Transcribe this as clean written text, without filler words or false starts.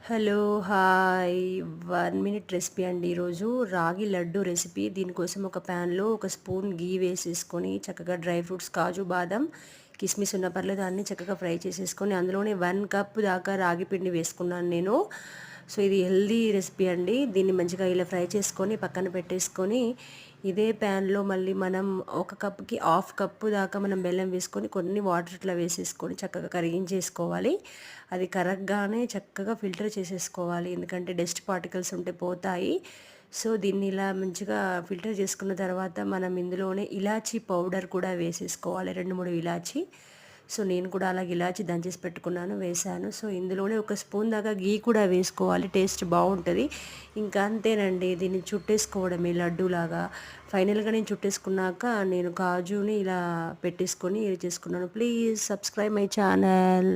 Hello, hi. 1 minute recipe అండి ఈరోజు. రాగి లడ్డు రెసిపీ. దీనికోసం ఒక ప్యాన్‌లో ఒక స్పూన్ ఘీ వేసేసుకొని, చక్కగా డ్రై ఫ్రూట్స్, కాజు, బాదం, కిస్మిస్ ఉన్నా పర్లేదు అన్నీ చక్కగా ఫ్రై చేసేసుకొని, అందులోనే 1 కప్ దాకా రాగి పిండి వేసుకున్నాను నేను. సో, ఇది హెల్తీ రెసిపీ అండి. దీన్ని మంచిగా ఇలా ఫ్రై చేసుకొని పక్కన పెట్టేసుకొని, ఇదే ప్యాన్‌లో మళ్ళీ మనం ఒక కప్‌కి హాఫ్ కప్పు దాకా మనం బెల్లం వేసుకొని, కొన్ని వాటర్ ఇట్లా వేసేసుకొని చక్కగా కరిగించేసుకోవాలి. అది కరగగానే చక్కగా ఫిల్టర్ చేసేసుకోవాలి. ఎందుకంటే డస్ట్ పార్టికల్స్ ఉంటే పోతాయి. సో, దీన్ని ఇలా మంచిగా ఫిల్టర్ చేసుకున్న తర్వాత మనం ఇందులోనే ఇలాచీ పౌడర్ కూడా వేసేసుకోవాలి. 2, 3 ఇలాచీ. సో, నేను కూడా అలాగే ఇలాచీ దంచేసి పెట్టుకున్నాను, వేశాను. సో, ఇందులోనే ఒక స్పూన్ దాకా ఘీ కూడా వేసుకోవాలి. టేస్ట్ బావుంటది. ఇంకా అంతేనండి. దీన్ని చుట్టేసుకోవడమే లడ్డూలాగా. ఫైనల్‌గా నేను చుట్టేసుకున్నాక నేను కాజుని ఇలా పెట్టేసుకొని ఇది చేసుకున్నాను. Please subscribe my channel.